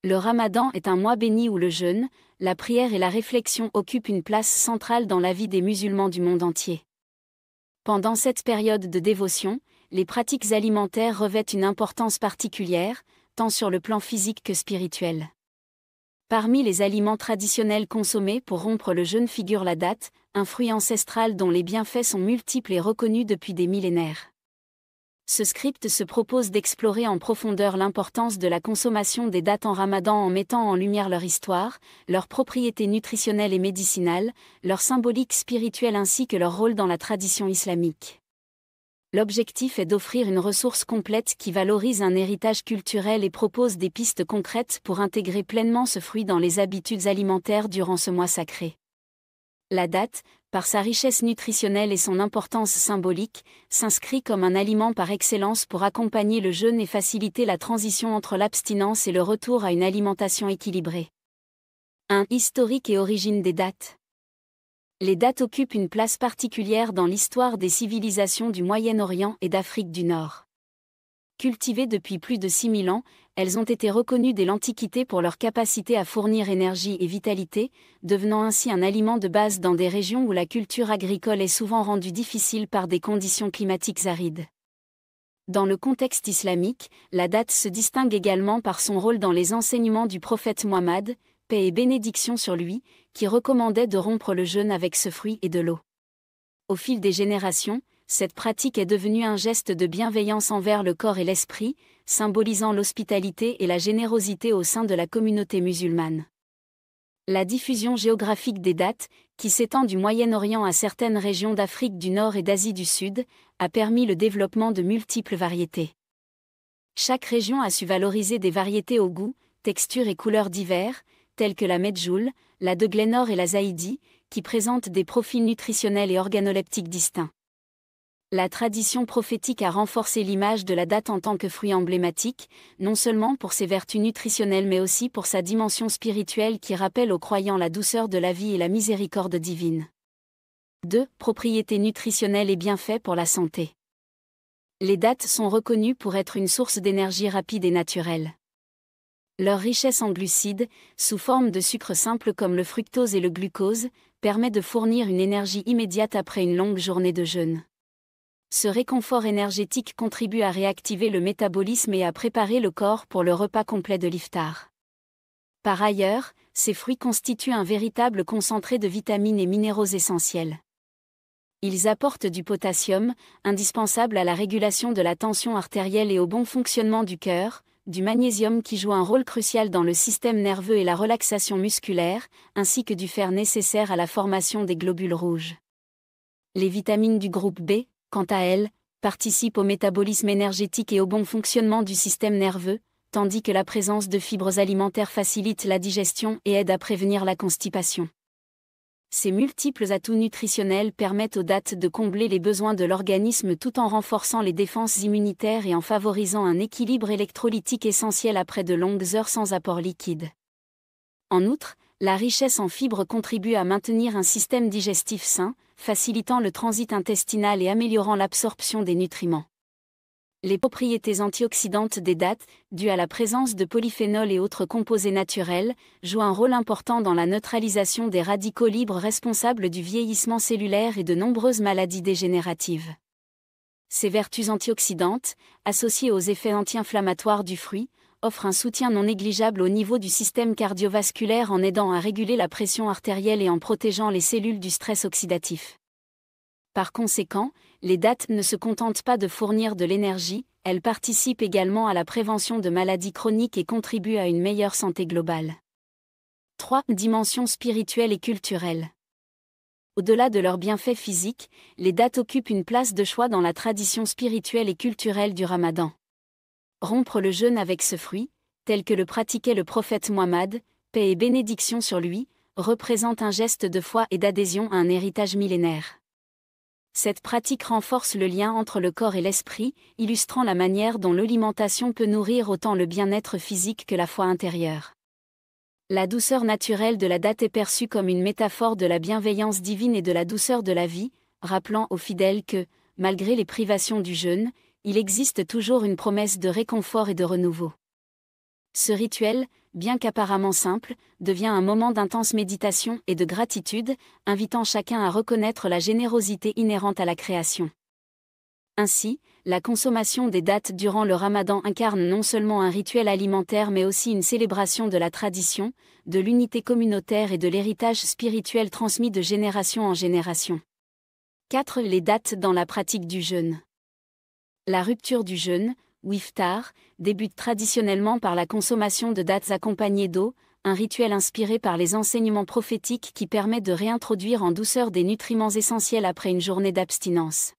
Le Ramadan est un mois béni où le jeûne, la prière et la réflexion occupent une place centrale dans la vie des musulmans du monde entier. Pendant cette période de dévotion, les pratiques alimentaires revêtent une importance particulière, tant sur le plan physique que spirituel. Parmi les aliments traditionnels consommés pour rompre le jeûne figure la date, un fruit ancestral dont les bienfaits sont multiples et reconnus depuis des millénaires. Ce script se propose d'explorer en profondeur l'importance de la consommation des dattes en Ramadan en mettant en lumière leur histoire, leurs propriétés nutritionnelles et médicinales, leur symbolique spirituelle ainsi que leur rôle dans la tradition islamique. L'objectif est d'offrir une ressource complète qui valorise un héritage culturel et propose des pistes concrètes pour intégrer pleinement ce fruit dans les habitudes alimentaires durant ce mois sacré. La date, par sa richesse nutritionnelle et son importance symbolique, s'inscrit comme un aliment par excellence pour accompagner le jeûne et faciliter la transition entre l'abstinence et le retour à une alimentation équilibrée. 1. Historique et origine des dattes. Les dattes occupent une place particulière dans l'histoire des civilisations du Moyen-Orient et d'Afrique du Nord. Cultivées depuis plus de 6000 ans, elles ont été reconnues dès l'Antiquité pour leur capacité à fournir énergie et vitalité, devenant ainsi un aliment de base dans des régions où la culture agricole est souvent rendue difficile par des conditions climatiques arides. Dans le contexte islamique, la date se distingue également par son rôle dans les enseignements du prophète Muhammad, paix et bénédiction sur lui, qui recommandait de rompre le jeûne avec ce fruit et de l'eau. Au fil des générations, cette pratique est devenue un geste de bienveillance envers le corps et l'esprit, symbolisant l'hospitalité et la générosité au sein de la communauté musulmane. La diffusion géographique des dattes, qui s'étend du Moyen-Orient à certaines régions d'Afrique du Nord et d'Asie du Sud, a permis le développement de multiples variétés. Chaque région a su valoriser des variétés aux goûts, textures et couleurs divers, telles que la medjoul, la de Glenor et la zaïdi, qui présentent des profils nutritionnels et organoleptiques distincts. La tradition prophétique a renforcé l'image de la date en tant que fruit emblématique, non seulement pour ses vertus nutritionnelles mais aussi pour sa dimension spirituelle qui rappelle aux croyants la douceur de la vie et la miséricorde divine. 2. Propriétés nutritionnelles et bienfaits pour la santé. Les dattes sont reconnues pour être une source d'énergie rapide et naturelle. Leur richesse en glucides, sous forme de sucre simple comme le fructose et le glucose, permet de fournir une énergie immédiate après une longue journée de jeûne. Ce réconfort énergétique contribue à réactiver le métabolisme et à préparer le corps pour le repas complet de l'iftar. Par ailleurs, ces fruits constituent un véritable concentré de vitamines et minéraux essentiels. Ils apportent du potassium, indispensable à la régulation de la tension artérielle et au bon fonctionnement du cœur, du magnésium qui joue un rôle crucial dans le système nerveux et la relaxation musculaire, ainsi que du fer nécessaire à la formation des globules rouges. Les vitamines du groupe B, quant à elles, participent au métabolisme énergétique et au bon fonctionnement du système nerveux, tandis que la présence de fibres alimentaires facilite la digestion et aide à prévenir la constipation. Ces multiples atouts nutritionnels permettent aux dattes de combler les besoins de l'organisme tout en renforçant les défenses immunitaires et en favorisant un équilibre électrolytique essentiel après de longues heures sans apport liquide. En outre, la richesse en fibres contribue à maintenir un système digestif sain, facilitant le transit intestinal et améliorant l'absorption des nutriments. Les propriétés antioxydantes des dattes, dues à la présence de polyphénols et autres composés naturels, jouent un rôle important dans la neutralisation des radicaux libres responsables du vieillissement cellulaire et de nombreuses maladies dégénératives. Ces vertus antioxydantes, associées aux effets anti-inflammatoires du fruit, offrent un soutien non négligeable au niveau du système cardiovasculaire en aidant à réguler la pression artérielle et en protégeant les cellules du stress oxydatif. Par conséquent, les dattes ne se contentent pas de fournir de l'énergie, elles participent également à la prévention de maladies chroniques et contribuent à une meilleure santé globale. 3. Dimension spirituelle et culturelle. Au-delà de leurs bienfaits physiques, les dattes occupent une place de choix dans la tradition spirituelle et culturelle du Ramadan. Rompre le jeûne avec ce fruit, tel que le pratiquait le prophète Muhammad, paix et bénédiction sur lui, représente un geste de foi et d'adhésion à un héritage millénaire. Cette pratique renforce le lien entre le corps et l'esprit, illustrant la manière dont l'alimentation peut nourrir autant le bien-être physique que la foi intérieure. La douceur naturelle de la date est perçue comme une métaphore de la bienveillance divine et de la douceur de la vie, rappelant aux fidèles que, malgré les privations du jeûne, il existe toujours une promesse de réconfort et de renouveau. Ce rituel, bien qu'apparemment simple, devient un moment d'intense méditation et de gratitude, invitant chacun à reconnaître la générosité inhérente à la création. Ainsi, la consommation des dattes durant le Ramadan incarne non seulement un rituel alimentaire mais aussi une célébration de la tradition, de l'unité communautaire et de l'héritage spirituel transmis de génération en génération. 4. Les dattes dans la pratique du jeûne. La rupture du jeûne, ou iftar, débute traditionnellement par la consommation de dattes accompagnées d'eau, un rituel inspiré par les enseignements prophétiques qui permet de réintroduire en douceur des nutriments essentiels après une journée d'abstinence.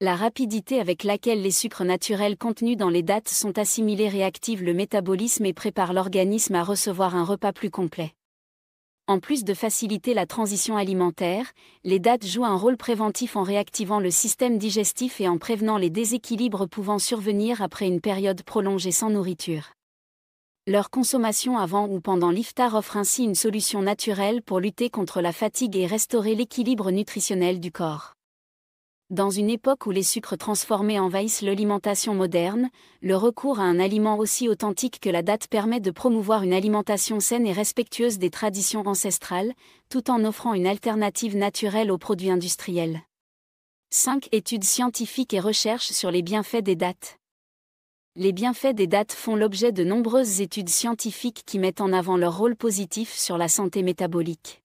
La rapidité avec laquelle les sucres naturels contenus dans les dattes sont assimilés réactive le métabolisme et prépare l'organisme à recevoir un repas plus complet. En plus de faciliter la transition alimentaire, les dattes jouent un rôle préventif en réactivant le système digestif et en prévenant les déséquilibres pouvant survenir après une période prolongée sans nourriture. Leur consommation avant ou pendant l'iftar offre ainsi une solution naturelle pour lutter contre la fatigue et restaurer l'équilibre nutritionnel du corps. Dans une époque où les sucres transformés envahissent l'alimentation moderne, le recours à un aliment aussi authentique que la date permet de promouvoir une alimentation saine et respectueuse des traditions ancestrales, tout en offrant une alternative naturelle aux produits industriels. 5. Études scientifiques et recherches sur les bienfaits des dattes. Les bienfaits des dattes font l'objet de nombreuses études scientifiques qui mettent en avant leur rôle positif sur la santé métabolique.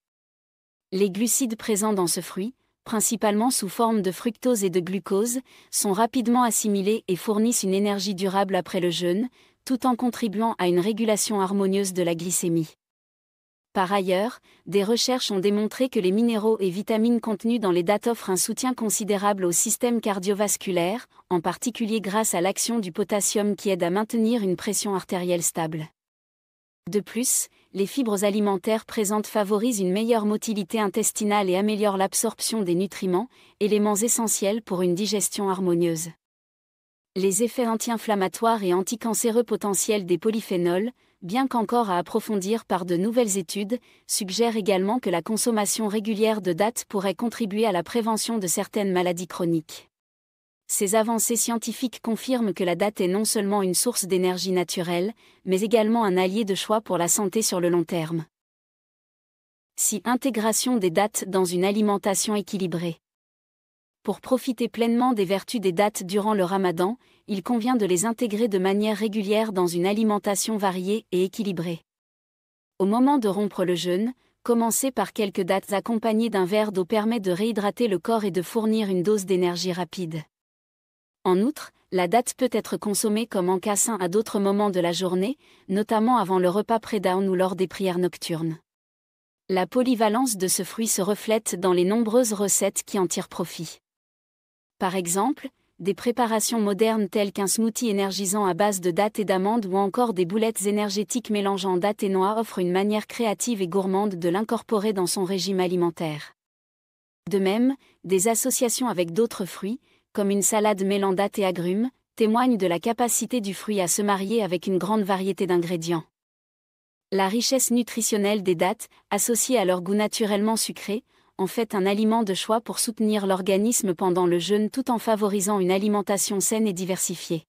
Les glucides présents dans ce fruit, principalement sous forme de fructose et de glucose, sont rapidement assimilés et fournissent une énergie durable après le jeûne, tout en contribuant à une régulation harmonieuse de la glycémie. Par ailleurs, des recherches ont démontré que les minéraux et vitamines contenus dans les dattes offrent un soutien considérable au système cardiovasculaire, en particulier grâce à l'action du potassium qui aide à maintenir une pression artérielle stable. De plus, les fibres alimentaires présentes favorisent une meilleure motilité intestinale et améliorent l'absorption des nutriments, éléments essentiels pour une digestion harmonieuse. Les effets anti-inflammatoires et anticancéreux potentiels des polyphénols, bien qu'encore à approfondir par de nouvelles études, suggèrent également que la consommation régulière de dattes pourrait contribuer à la prévention de certaines maladies chroniques. Ces avancées scientifiques confirment que la date est non seulement une source d'énergie naturelle, mais également un allié de choix pour la santé sur le long terme. 6. Intégration des dattes dans une alimentation équilibrée. Pour profiter pleinement des vertus des dattes durant le Ramadan, il convient de les intégrer de manière régulière dans une alimentation variée et équilibrée. Au moment de rompre le jeûne, commencer par quelques dattes accompagnées d'un verre d'eau permet de réhydrater le corps et de fournir une dose d'énergie rapide. En outre, la date peut être consommée comme encassin à d'autres moments de la journée, notamment avant le repas pré-dawn ou lors des prières nocturnes. La polyvalence de ce fruit se reflète dans les nombreuses recettes qui en tirent profit. Par exemple, des préparations modernes telles qu'un smoothie énergisant à base de dattes et d'amandes ou encore des boulettes énergétiques mélangeant dattes et noix offrent une manière créative et gourmande de l'incorporer dans son régime alimentaire. De même, des associations avec d'autres fruits, comme une salade mêlant dattes et agrumes, témoignent de la capacité du fruit à se marier avec une grande variété d'ingrédients. La richesse nutritionnelle des dattes, associée à leur goût naturellement sucré, en fait un aliment de choix pour soutenir l'organisme pendant le jeûne tout en favorisant une alimentation saine et diversifiée.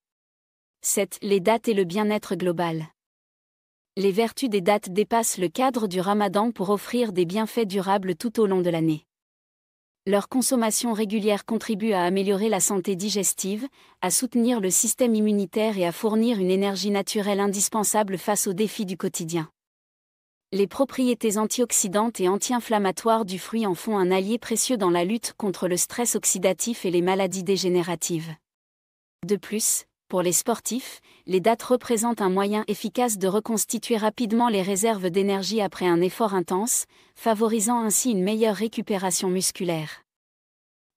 7. Les dattes et le bien-être global. Les vertus des dattes dépassent le cadre du Ramadan pour offrir des bienfaits durables tout au long de l'année. Leur consommation régulière contribue à améliorer la santé digestive, à soutenir le système immunitaire et à fournir une énergie naturelle indispensable face aux défis du quotidien. Les propriétés antioxydantes et anti-inflammatoires du fruit en font un allié précieux dans la lutte contre le stress oxydatif et les maladies dégénératives. De plus, pour les sportifs, les dattes représentent un moyen efficace de reconstituer rapidement les réserves d'énergie après un effort intense, favorisant ainsi une meilleure récupération musculaire.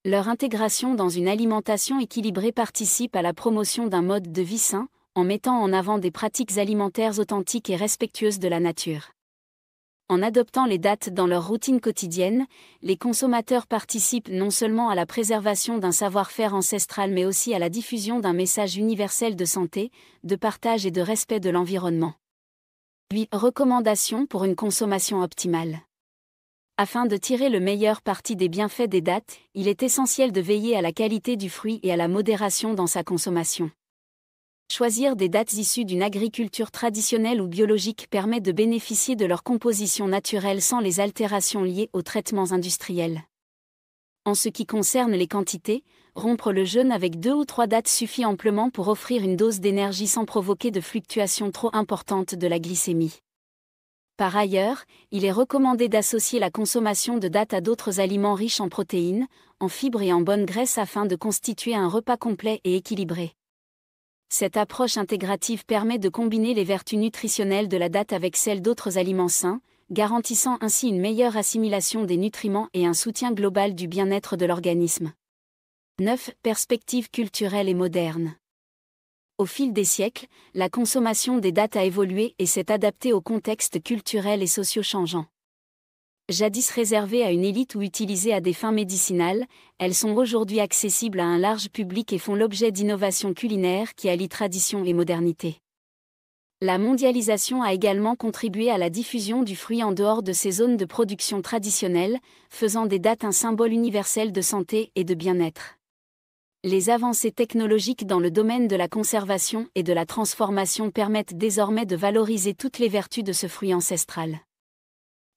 Leur intégration dans une alimentation équilibrée participe à la promotion d'un mode de vie sain, en mettant en avant des pratiques alimentaires authentiques et respectueuses de la nature. En adoptant les dattes dans leur routine quotidienne, les consommateurs participent non seulement à la préservation d'un savoir-faire ancestral mais aussi à la diffusion d'un message universel de santé, de partage et de respect de l'environnement. 8. Recommandations pour une consommation optimale. Afin de tirer le meilleur parti des bienfaits des dattes, il est essentiel de veiller à la qualité du fruit et à la modération dans sa consommation. Choisir des dattes issues d'une agriculture traditionnelle ou biologique permet de bénéficier de leur composition naturelle sans les altérations liées aux traitements industriels. En ce qui concerne les quantités, rompre le jeûne avec 2 ou 3 dattes suffit amplement pour offrir une dose d'énergie sans provoquer de fluctuations trop importantes de la glycémie. Par ailleurs, il est recommandé d'associer la consommation de dattes à d'autres aliments riches en protéines, en fibres et en bonnes graisses afin de constituer un repas complet et équilibré. Cette approche intégrative permet de combiner les vertus nutritionnelles de la date avec celles d'autres aliments sains, garantissant ainsi une meilleure assimilation des nutriments et un soutien global du bien-être de l'organisme. 9. Perspectives culturelles et modernes. Au fil des siècles, la consommation des dattes a évolué et s'est adaptée au contexte culturel et socio-changeant. Jadis réservées à une élite ou utilisées à des fins médicinales, elles sont aujourd'hui accessibles à un large public et font l'objet d'innovations culinaires qui allient tradition et modernité. La mondialisation a également contribué à la diffusion du fruit en dehors de ces zones de production traditionnelles, faisant des dattes un symbole universel de santé et de bien-être. Les avancées technologiques dans le domaine de la conservation et de la transformation permettent désormais de valoriser toutes les vertus de ce fruit ancestral.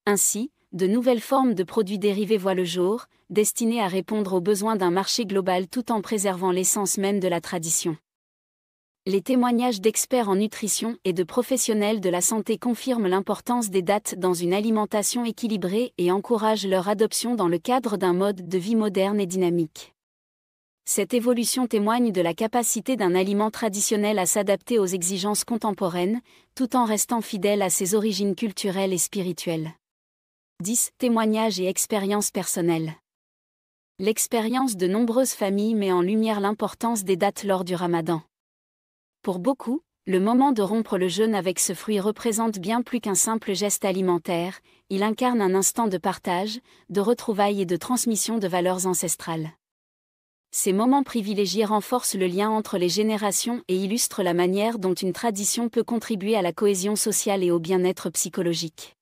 Ainsi, de nouvelles formes de produits dérivés voient le jour, destinés à répondre aux besoins d'un marché global tout en préservant l'essence même de la tradition. Les témoignages d'experts en nutrition et de professionnels de la santé confirment l'importance des dattes dans une alimentation équilibrée et encouragent leur adoption dans le cadre d'un mode de vie moderne et dynamique. Cette évolution témoigne de la capacité d'un aliment traditionnel à s'adapter aux exigences contemporaines, tout en restant fidèle à ses origines culturelles et spirituelles. 10. Témoignages et expériences personnelles. L'expérience de nombreuses familles met en lumière l'importance des dattes lors du Ramadan. Pour beaucoup, le moment de rompre le jeûne avec ce fruit représente bien plus qu'un simple geste alimentaire, il incarne un instant de partage, de retrouvailles et de transmission de valeurs ancestrales. Ces moments privilégiés renforcent le lien entre les générations et illustrent la manière dont une tradition peut contribuer à la cohésion sociale et au bien-être psychologique.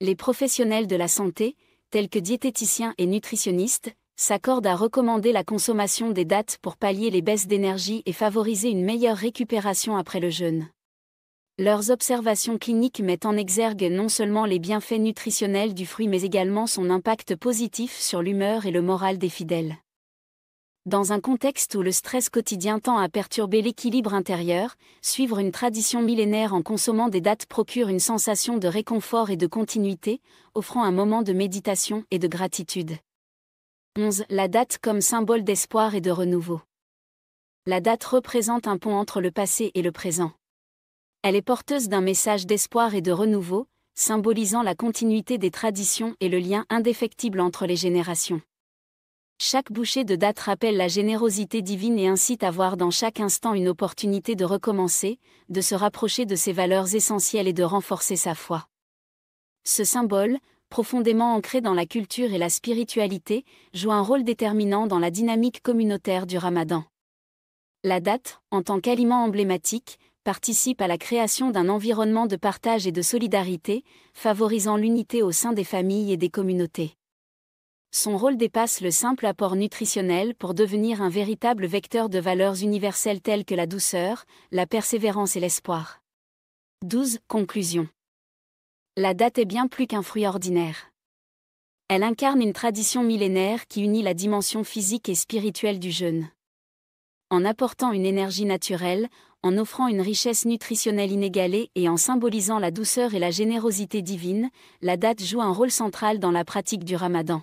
Les professionnels de la santé, tels que diététiciens et nutritionnistes, s'accordent à recommander la consommation des dattes pour pallier les baisses d'énergie et favoriser une meilleure récupération après le jeûne. Leurs observations cliniques mettent en exergue non seulement les bienfaits nutritionnels du fruit mais également son impact positif sur l'humeur et le moral des fidèles. Dans un contexte où le stress quotidien tend à perturber l'équilibre intérieur, suivre une tradition millénaire en consommant des dattes procure une sensation de réconfort et de continuité, offrant un moment de méditation et de gratitude. 11. La date comme symbole d'espoir et de renouveau. La date représente un pont entre le passé et le présent. Elle est porteuse d'un message d'espoir et de renouveau, symbolisant la continuité des traditions et le lien indéfectible entre les générations. Chaque bouchée de date rappelle la générosité divine et incite à voir dans chaque instant une opportunité de recommencer, de se rapprocher de ses valeurs essentielles et de renforcer sa foi. Ce symbole, profondément ancré dans la culture et la spiritualité, joue un rôle déterminant dans la dynamique communautaire du Ramadan. La date, en tant qu'aliment emblématique, participe à la création d'un environnement de partage et de solidarité, favorisant l'unité au sein des familles et des communautés. Son rôle dépasse le simple apport nutritionnel pour devenir un véritable vecteur de valeurs universelles telles que la douceur, la persévérance et l'espoir. 12. Conclusion. La date est bien plus qu'un fruit ordinaire. Elle incarne une tradition millénaire qui unit la dimension physique et spirituelle du jeûne. En apportant une énergie naturelle, en offrant une richesse nutritionnelle inégalée et en symbolisant la douceur et la générosité divine, la date joue un rôle central dans la pratique du Ramadan.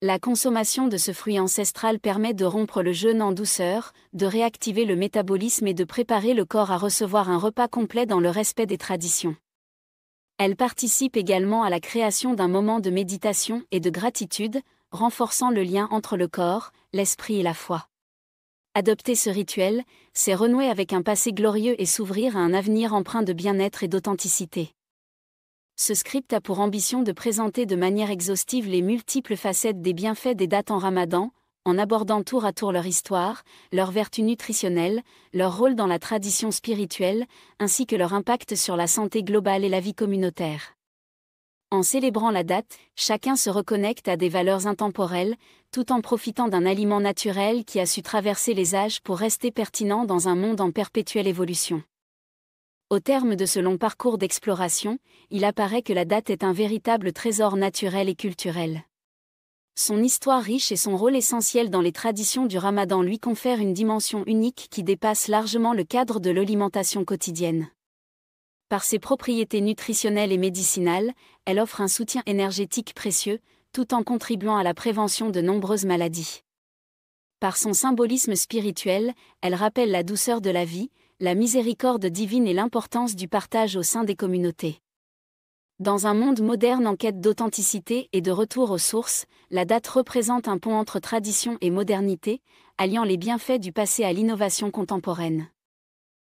La consommation de ce fruit ancestral permet de rompre le jeûne en douceur, de réactiver le métabolisme et de préparer le corps à recevoir un repas complet dans le respect des traditions. Elle participe également à la création d'un moment de méditation et de gratitude, renforçant le lien entre le corps, l'esprit et la foi. Adopter ce rituel, c'est renouer avec un passé glorieux et s'ouvrir à un avenir empreint de bien-être et d'authenticité. Ce script a pour ambition de présenter de manière exhaustive les multiples facettes des bienfaits des dates en Ramadan, en abordant tour à tour leur histoire, leurs vertus nutritionnelles, leur rôle dans la tradition spirituelle, ainsi que leur impact sur la santé globale et la vie communautaire. En célébrant la date, chacun se reconnecte à des valeurs intemporelles, tout en profitant d'un aliment naturel qui a su traverser les âges pour rester pertinent dans un monde en perpétuelle évolution. Au terme de ce long parcours d'exploration, il apparaît que la date est un véritable trésor naturel et culturel. Son histoire riche et son rôle essentiel dans les traditions du Ramadan lui confèrent une dimension unique qui dépasse largement le cadre de l'alimentation quotidienne. Par ses propriétés nutritionnelles et médicinales, elle offre un soutien énergétique précieux, tout en contribuant à la prévention de nombreuses maladies. Par son symbolisme spirituel, elle rappelle la douceur de la vie, la miséricorde divine et l'importance du partage au sein des communautés. Dans un monde moderne en quête d'authenticité et de retour aux sources, la date représente un pont entre tradition et modernité, alliant les bienfaits du passé à l'innovation contemporaine.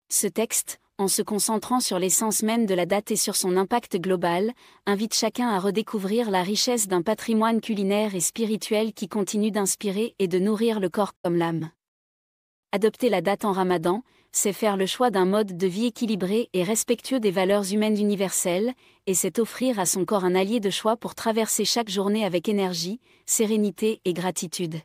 Ce texte, en se concentrant sur l'essence même de la date et sur son impact global, invite chacun à redécouvrir la richesse d'un patrimoine culinaire et spirituel qui continue d'inspirer et de nourrir le corps comme l'âme. Adopter la date en Ramadan, c'est faire le choix d'un mode de vie équilibré et respectueux des valeurs humaines universelles, et c'est offrir à son corps un allié de choix pour traverser chaque journée avec énergie, sérénité et gratitude.